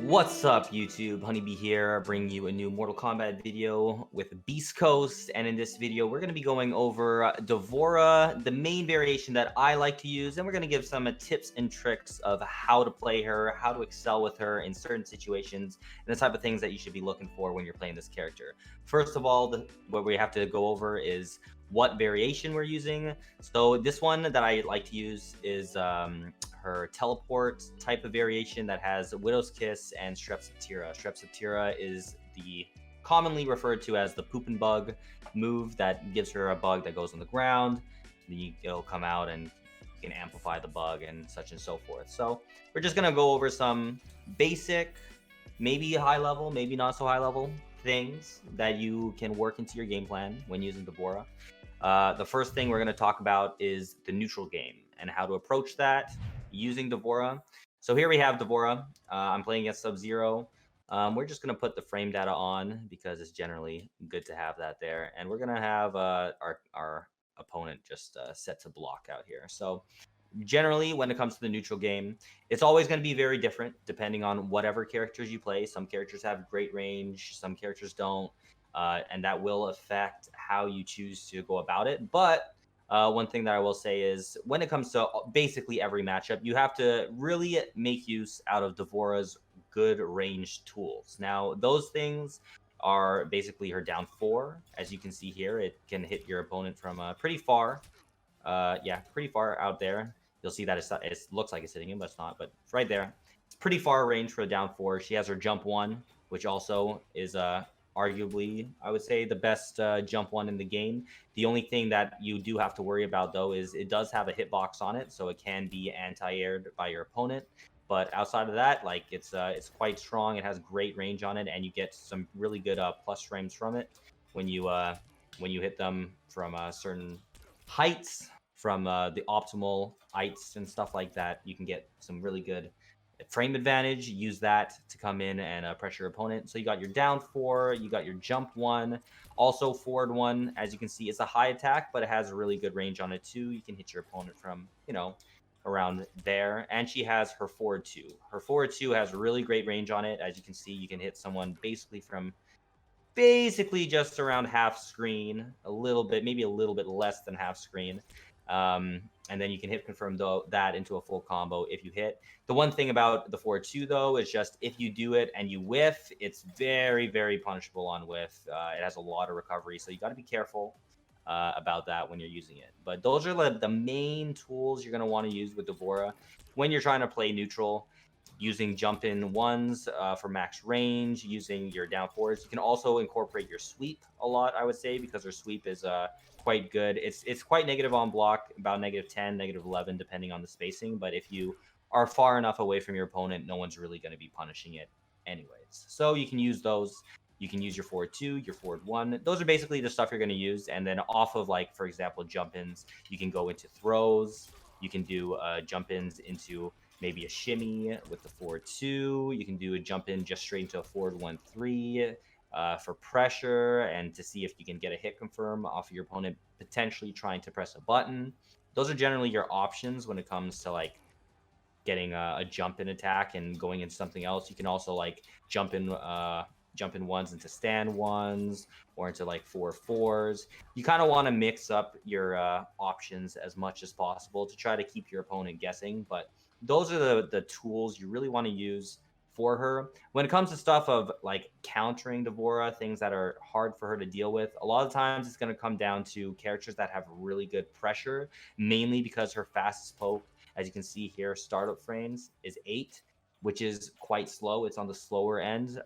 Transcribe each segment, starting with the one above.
What's up, YouTube? HoneyBee here, bringing you a new Mortal Kombat video with Beastcoast. And in this video, we're going to be going over Devora, the main variation that I like to use. And we're going to give some tips and tricks of how to play her, how to excel with her in certain situations, and the type of things that you should be looking for when you're playing this character. First of all, what we have to go over is what variation we're using. So this one that I like to use is her teleport type of variation that has Widow's Kiss and Strepsiptera. Strepsiptera is the commonly referred to as the poop and bug move that gives her a bug that goes on the ground. Then it'll come out and you can amplify the bug and such and so forth. So we're just gonna go over some basic, maybe high level, maybe not so high level things that you can work into your game plan when using Devora. The first thing we're going to talk about is the neutral game and how to approach that using Devora. So here we have Devora. I'm playing against Sub-Zero. We're just going to put the frame data on because it's generally good to have that there. And we're going to have our opponent just set to block out here. So generally, when it comes to the neutral game, it's always going to be very different depending on whatever characters you play. Some characters have great range, some characters don't. And that will affect how you choose to go about it. But one thing that I will say is when it comes to basically every matchup, you have to really make use out of Devora's good range tools. Now, those things are basically her down 4. As you can see here, it can hit your opponent from pretty far. Yeah, pretty far out there. You'll see that it looks like it's hitting him, but it's not. But it's right there. It's pretty far range for a down 4. She has her jump 1, which also is arguably, I would say, the best jump 1 in the game. The only thing that you do have to worry about, though, is it does have a hitbox on it, so it can be anti-aired by your opponent. But outside of that, like it's quite strong. It has great range on it, and you get some really good plus frames from it when you hit them from certain heights, from the optimal heights and stuff like that. You can get some really good frame advantage. Use that to come in and pressure your opponent. So you got your down 4, you got your jump 1, also forward 1. As you can see, it's a high attack, but it has a really good range on it too. You can hit your opponent from, around there. And she has her forward 2. Her forward 2 has really great range on it. As you can see, you can hit someone basically just around half screen, a little bit, maybe a little bit less than half screen. And then you can hit confirm that into a full combo if you hit. The one thing about the forward 2, though, is just if you do it and you whiff, it's very, very punishable on whiff. It has a lot of recovery, so you got to be careful about that when you're using it. But those are the main tools you're going to want to use with Devora when you're trying to play neutral. Using jump in 1s for max range, using your down 4s. You can also incorporate your sweep a lot, I would say, because her sweep is quite good. It's quite negative on block, about -10, -11, depending on the spacing. But if you are far enough away from your opponent, no one's really going to be punishing it anyways. So you can use those. You can use your forward 2, your forward 1. Those are basically the stuff you're going to use. And then off of, like, for example, jump-ins, you can go into throws. You can do jump-ins into maybe a shimmy with the forward 2. You can do a jump in just straight into a forward 1-3 for pressure and to see if you can get a hit confirm off of your opponent potentially trying to press a button. Those are generally your options when it comes to like getting a jump in attack and going into something else. You can also like jump in 1s into stand 1s or into like 4-4s. You kind of want to mix up your options as much as possible to try to keep your opponent guessing. But those are the tools you really want to use for her. When it comes to stuff of like countering Devora, things that are hard for her to deal with, a lot of times it's going to come down to characters that have really good pressure, mainly because her fastest poke, as you can see here, startup frames is 8, which is quite slow. It's on the slower end.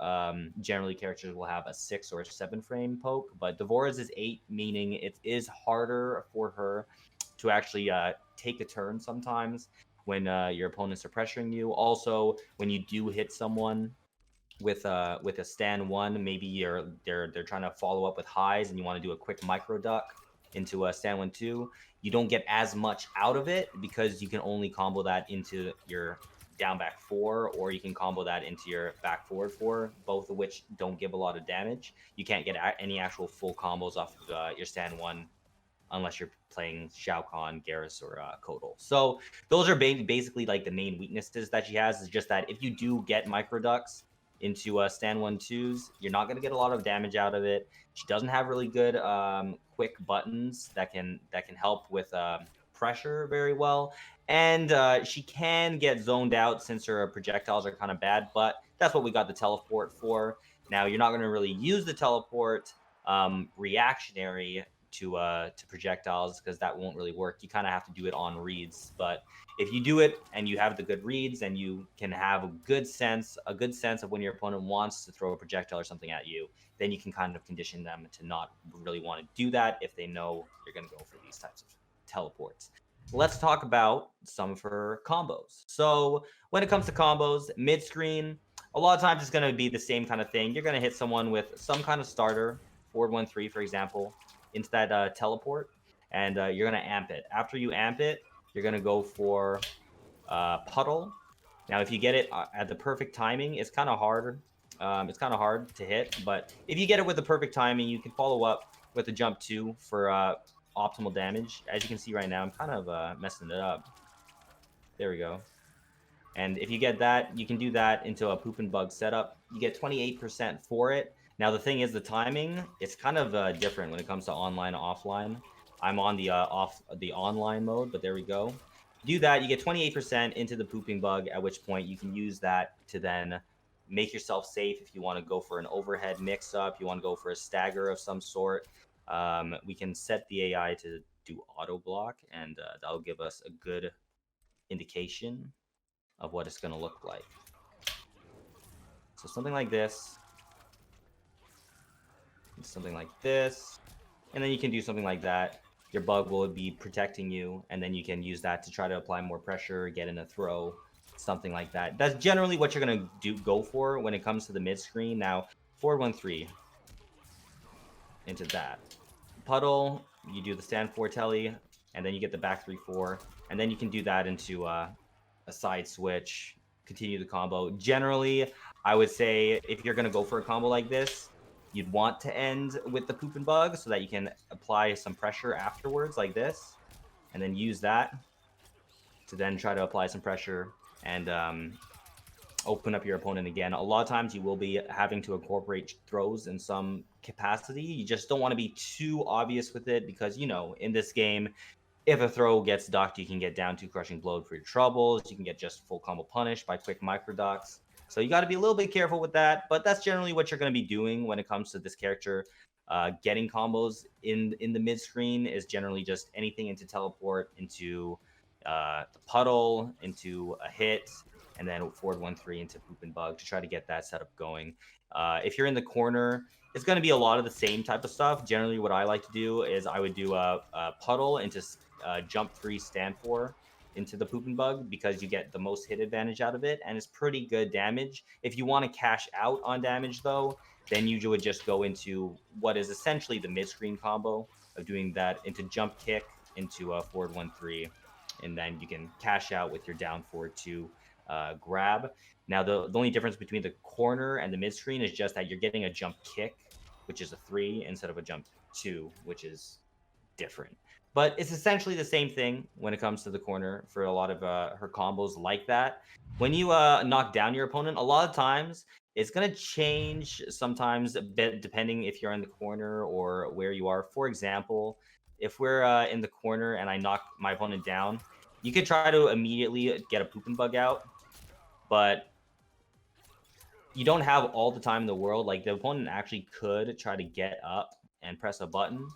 Generally, characters will have a 6 or a 7 frame poke, but Devora's is 8, meaning it is harder for her to actually take a turn sometimes when your opponents are pressuring you. Also, when you do hit someone with a stand 1, maybe they're trying to follow up with highs and you want to do a quick micro duck into a stand 1-2, you don't get as much out of it because you can only combo that into your down back 4, or you can combo that into your back forward 4, both of which don't give a lot of damage. You can't get any actual full combos off of your stand 1 unless you're playing Shao Kahn, Garrus, or Kotal. So those are basically like the main weaknesses that she has, is just that if you do get micro ducks, into stand 1-2s, you're not going to get a lot of damage out of it. She doesn't have really good quick buttons that can help with pressure very well, and she can get zoned out since her projectiles are kind of bad, but that's what we got the teleport for. Now you're not going to really use the teleport reactionary to projectiles, because that won't really work. You kind of have to do it on reads, but if you do it and you have the good reads and you can have a good sense of when your opponent wants to throw a projectile or something at you, then you can kind of condition them to not really want to do that if they know you're going to go for these types of teleports. Let's talk about some of her combos. So when it comes to combos, mid-screen, a lot of times it's going to be the same kind of thing. You're going to hit someone with some kind of starter, forward 1-3, for example, into that teleport, and you're going to amp it. After you amp it, you're going to go for puddle. Now, if you get it at the perfect timing, it's kind of hard. It's kind of hard to hit, but if you get it with the perfect timing, you can follow up with a jump 2 for optimal damage. As you can see right now, I'm kind of messing it up. There we go. And if you get that, you can do that into a poop and bug setup. You get 28% for it. Now, the thing is, the timing, it's kind of different when it comes to online and offline. I'm on the online mode, but there we go. Do that, you get 28% into the pooping bug, at which point you can use that to then make yourself safe if you want to go for an overhead mix-up, you want to go for a stagger of some sort. We can set the AI to do auto block, and that'll give us a good indication of what it's going to look like. So something like this, something like this, and then you can do something like that. Your bug will be protecting you, and then you can use that to try to apply more pressure, get in a throw, something like that. That's generally what you're going to go for when it comes to the mid-screen. Now, forward 1-3 into that. Puddle, you do the stand 4 telly, and then you get the back 3-4, and then you can do that into a side switch, continue the combo. Generally, I would say if you're going to go for a combo like this, you'd want to end with the poop and bug so that you can apply some pressure afterwards like this, and then use that to then try to apply some pressure and open up your opponent again. A lot of times you will be having to incorporate throws in some capacity. You just don't want to be too obvious with it, because, you know, in this game, if a throw gets ducked, you can get down to crushing blow for your troubles. You can get just full combo punished by quick micro ducks. So you got to be a little bit careful with that, but that's generally what you're going to be doing when it comes to this character. Getting combos in the mid screen is generally just anything into teleport, into the puddle, into a hit, and then forward 1-3 into poop and bug to try to get that setup going. If you're in the corner, it's going to be a lot of the same type of stuff. Generally, what I like to do is I would do a puddle into jump 3 stand 4 into the poop and bug, because you get the most hit advantage out of it, and it's pretty good damage. If you want to cash out on damage, though, then you would just go into what is essentially the mid-screen combo of doing that into jump kick into a forward 1-3, and then you can cash out with your down forward 2 grab. Now, the only difference between the corner and the mid-screen is just that you're getting a jump kick, which is a 3, instead of a jump 2, which is different. But it's essentially the same thing when it comes to the corner for a lot of her combos like that. When you knock down your opponent, a lot of times it's going to change sometimes a bit depending if you're in the corner or where you are. For example, if we're in the corner and I knock my opponent down, you could try to immediately get a poop and bug out, but you don't have all the time in the world. Like, the opponent actually could try to get up and press a button,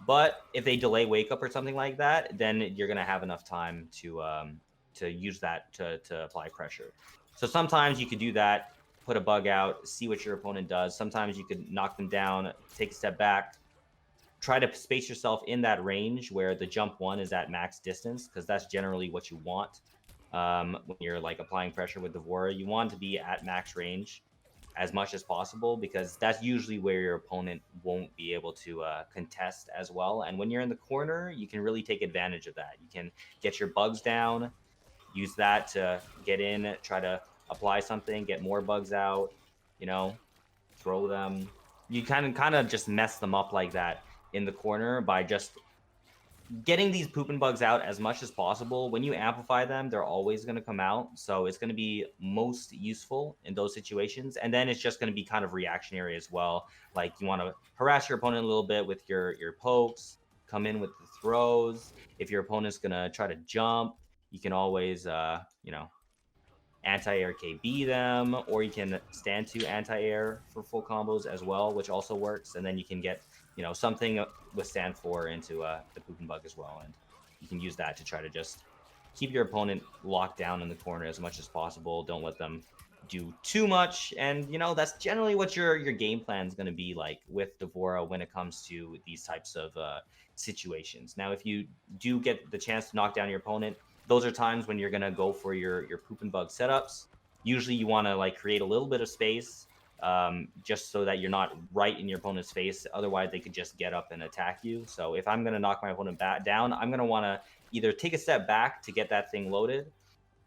but if they delay wake up or something like that, then you're gonna have enough time to use that to apply pressure. So sometimes you could do that, put a bug out, see what your opponent does. Sometimes you could knock them down, take a step back, try to space yourself in that range where the jump 1 is at max distance, because that's generally what you want when you're like applying pressure with Devora. You want to be at max range as much as possible, because that's usually where your opponent won't be able to contest as well. And when you're in the corner, you can really take advantage of that. You can get your bugs down, use that to get in, try to apply something, get more bugs out, you know, throw them. You kind of just mess them up like that in the corner by just getting these pooping bugs out as much as possible. When you amplify them, they're always going to come out. So it's going to be most useful in those situations. And then it's just going to be kind of reactionary as well. Like you want to harass your opponent a little bit with your pokes, come in with the throws. If your opponent's going to try to jump, you can always, you know, anti-air KB them, or you can stand to anti-air for full combos as well, which also works. And then you can get, you know, something with stand 4 into the pooping bug as well, and you can use that to try to just keep your opponent locked down in the corner as much as possible. Don't let them do too much, and you know that's generally what your game plan is going to be like with Devora when it comes to these types of situations. Now, if you do get the chance to knock down your opponent, those are times when you're gonna go for your poop and bug setups. Usually, you want to like create a little bit of space, just so that you're not right in your opponent's face. Otherwise, they could just get up and attack you. So if I'm gonna knock my opponent down, I'm gonna want to either take a step back to get that thing loaded,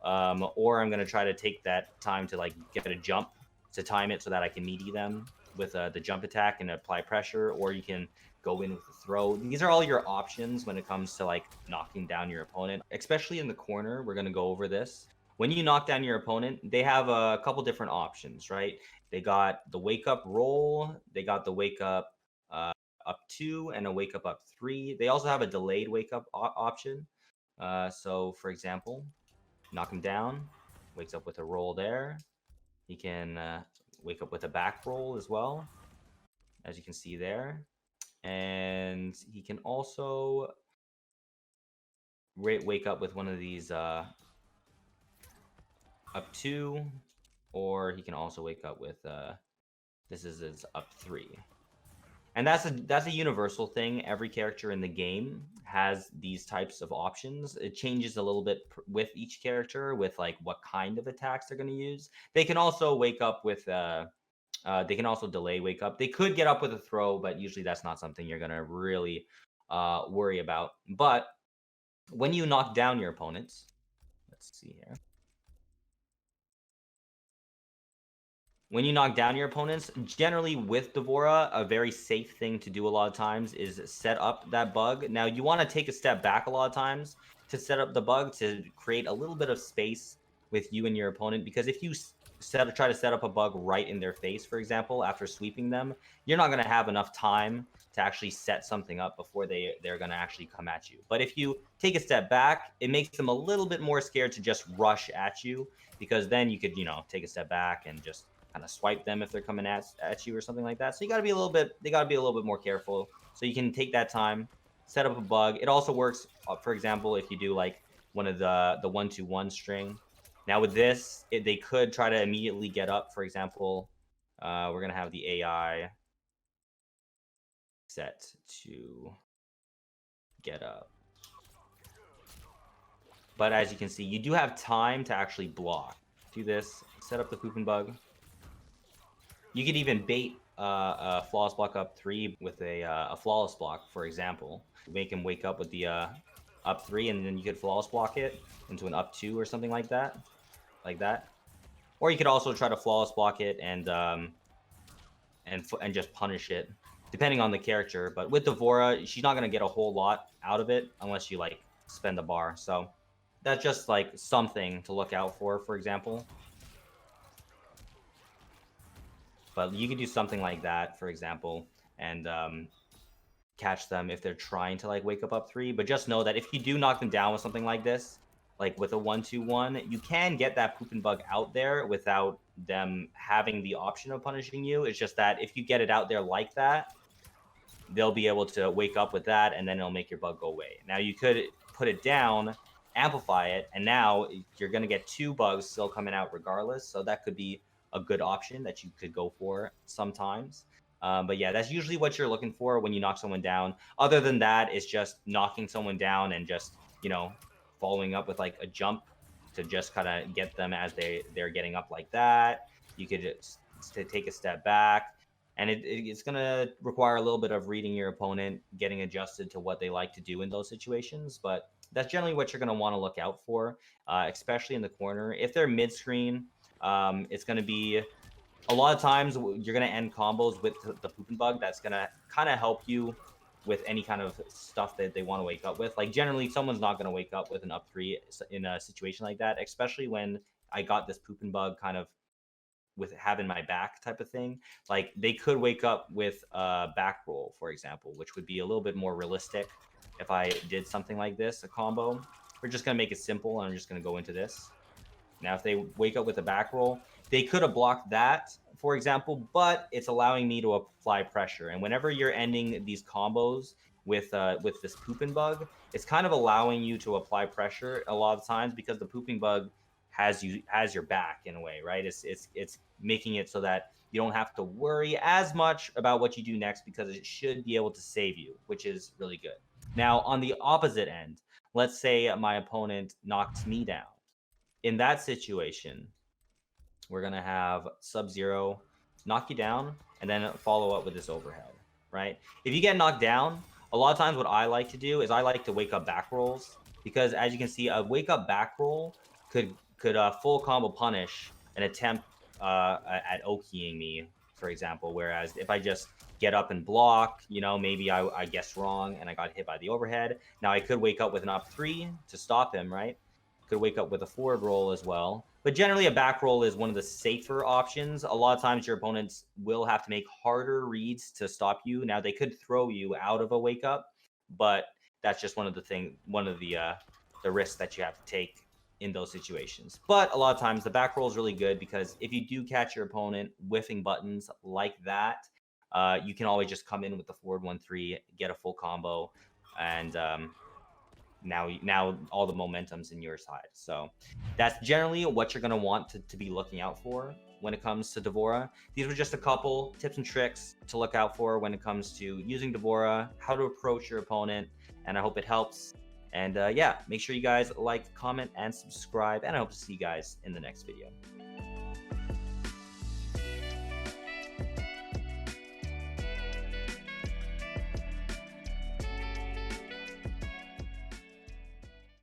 or I'm gonna try to take that time to like get a jump to time it so that I can meaty them with the jump attack and apply pressure, or you can go in with the throw. These are all your options when it comes to like knocking down your opponent, especially in the corner. We're going to go over this. When you knock down your opponent, they have a couple different options, right? They got the wake up roll, they got the wake up up 2, and a wake up 3. They also have a delayed wake up option. So for example, knock him down, wakes up with a roll there. He can wake up with a back roll as well, as you can see there. And he can also wake up with one of these up 2, or he can also wake up with this is his up 3. And that's a universal thing. Every character in the game has these types of options. It changes a little bit with each character, with like what kind of attacks they're going to use. They can also wake up with they can also delay wake up. They could get up with a throw, but usually that's not something you're going to really worry about. But when you knock down your opponents, let's see here. When you knock down your opponents, generally with Devora, a very safe thing to do a lot of times is set up that bug. Now, you want to take a step back a lot of times to set up the bug to create a little bit of space with you and your opponent, because if you try to set up a bug right in their face, for example, after sweeping them, you're not going to have enough time to actually set something up before they're going to actually come at you. But if you take a step back, it makes them a little bit more scared to just rush at you, because then you could, you know, take a step back and just kind of swipe them if they're coming at you or something like that. So you got to be a little bit, they got to be a little bit more careful. So you can take that time, set up a bug. It also works, for example, if you do like one of the 1-2-1 string. Now with this, they could try to immediately get up. For example, we're gonna have the AI set to get up. But as you can see, you do have time to actually block. Do this, set up the pooping bug. You could even bait a flawless block up 3 with a flawless block, for example. Make him wake up with the up 3, and then you could flawless block it into an up 2 or something like that. Or you could also try to flawless block it and just punish it, depending on the character. But with Devora, she's not going to get a whole lot out of it unless you like spend the bar. So that's just like something to look out for example. But you could do something like that, for example, and catch them if they're trying to like wake up 3. But just know that if you do knock them down with something like this, like with a 1-2-1, you can get that pooping bug out there without them having the option of punishing you. It's just that if you get it out there like that, they'll be able to wake up with that, and then it'll make your bug go away. Now you could put it down, amplify it, and now you're going to get 2 bugs still coming out regardless. So that could be a good option that you could go for sometimes. But yeah, that's usually what you're looking for when you knock someone down. Other than that, it's just knocking someone down and just, you know, following up with like a jump to just kind of get them as they're getting up like that. You could just take a step back, and it's going to require a little bit of reading your opponent, getting adjusted to what they like to do in those situations. But that's generally what you're going to want to look out for, especially in the corner. If they're mid-screen, it's going to be a lot of times you're going to end combos with the pooping bug. That's going to kind of help you with any kind of stuff that they want to wake up with. Like generally, someone's not going to wake up with an up 3 in a situation like that, especially when I got this pooping bug kind of with having my back type of thing. Like they could wake up with a back roll, for example, which would be a little bit more realistic if I did something like this, a combo. We're just going to make it simple, and I'm just going to go into this. Now, if they wake up with a back roll, they could have blocked that, for example, but it's allowing me to apply pressure. And whenever you're ending these combos with this pooping bug, it's kind of allowing you to apply pressure a lot of times because the pooping bug has your back in a way, right? It's making it so that you don't have to worry as much about what you do next because it should be able to save you, which is really good. Now, on the opposite end, let's say my opponent knocks me down. In that situation, we're going to have Sub-Zero knock you down and then follow up with this overhead, right? If you get knocked down, a lot of times what I like to do is I like to wake up back rolls because as you can see, a wake up back roll could full combo punish an attempt at O-keying me, for example. Whereas if I just get up and block, you know, maybe I guessed wrong and I got hit by the overhead. Now I could wake up with an up 3 to stop him, right? Could wake up with a forward roll as well. But generally, a back roll is one of the safer options. A lot of times, your opponents will have to make harder reads to stop you. Now, they could throw you out of a wake up, but that's just one of the risks that you have to take in those situations. But a lot of times, the back roll is really good because if you do catch your opponent whiffing buttons like that, you can always just come in with the forward 1-3, get a full combo, and now all the momentum's in your side. So that's generally what you're going to want to be looking out for when it comes to D'Vorah. These were just a couple tips and tricks to look out for when it comes to using D'Vorah, how to approach your opponent, and I hope it helps. And yeah, make sure you guys like, comment, and subscribe, and I hope to see you guys in the next video.